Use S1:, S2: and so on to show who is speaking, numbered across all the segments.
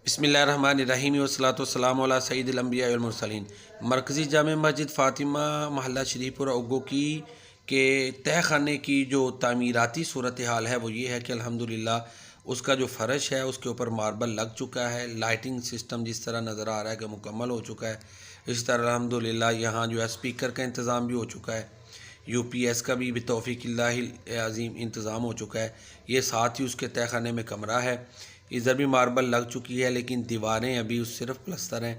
S1: بسم اللہ الرحمن الرحیم والصلاۃ والسلام علی سید الانبیاء والمرسلین۔ مرکزی جامع مسجد فاطمہ محلہ شریف پورہ اگو کی کے تہ خانے کی جو تعمیراتی صورتحال ہے وہ یہ ہے کہ الحمدللہ اس کا جو فرش ہے اس کے اوپر ماربل لگ چکا ہے، لائٹنگ سسٹم جس طرح نظر آ رہا ہے کہ مکمل ہو چکا ہے، اس طرح الحمدللہ یہاں جو ہے اسپیکر کا انتظام بھی ہو چکا ہے، یو پی ایس کا بھی بتوفیق اللہ عظیم انتظام ہو چکا ہے۔ یہ ساتھ ہی اس کے تہ خانے میں کمرہ ہے، ادھر بھی ماربل لگ چکی ہے لیکن دیواریں ابھی اس صرف پلستر ہیں۔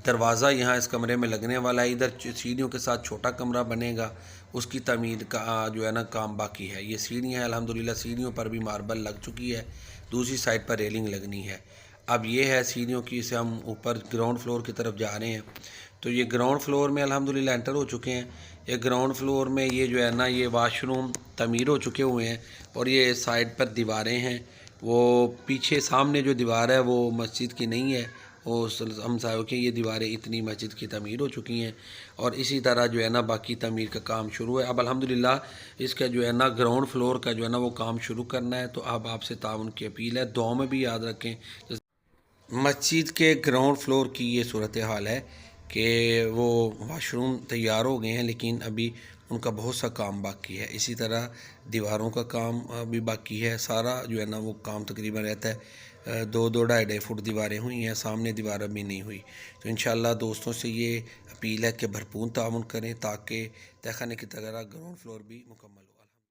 S1: دروازہ یہاں اس کمرے میں لگنے والا ہے، ادھر سیڑھیوں کے ساتھ چھوٹا کمرہ بنے گا، اس کی تعمیر کا جو ہے نا کام باقی ہے۔ یہ سیڑھیاں ہیں، الحمدللہ سیڑھیوں پر بھی ماربل لگ چکی ہے، دوسری سائڈ پر ریلنگ لگنی ہے۔ اب یہ ہے سیڑھیوں کی، سے ہم اوپر گراؤنڈ فلور کی طرف جا رہے ہیں۔ تو یہ گراؤنڈ فلور میں الحمدللہ انٹر ہو چکے ہیں۔ یہ گراؤنڈ فلور میں یہ جو ہے نا یہ واش روم تعمیر ہو چکے ہوئے ہیں، اور یہ سائڈ پر دیواریں ہیں۔ وہ پیچھے سامنے جو دیوار ہے وہ مسجد کی نہیں ہے، وہ ہمسایوں کی یہ دیواریں اتنی مسجد کی تعمیر ہو چکی ہیں، اور اسی طرح جو ہے نا باقی تعمیر کا کام شروع ہے۔ اب الحمدللہ اس کا جو ہے نا گراؤنڈ فلور کا جو ہے نا وہ کام شروع کرنا ہے، تو اب آپ سے تعاون کی اپیل ہے، دعاؤں میں بھی یاد رکھیں۔ مسجد کے گراؤنڈ فلور کی یہ صورتحال ہے کہ وہ واش روم تیار ہو گئے ہیں لیکن ابھی ان کا بہت سا کام باقی ہے، اسی طرح دیواروں کا کام بھی باقی ہے۔ سارا جو ہے نا وہ کام تقریباً رہتا ہے، 2-2 فٹ دیواریں ہوئی ہیں، سامنے دیوار ابھی نہیں ہوئی۔ تو انشاءاللہ دوستوں سے یہ اپیل ہے کہ بھرپور تعاون کریں تاکہ تہ خانے کی طرح گراؤنڈ فلور بھی مکمل ہو۔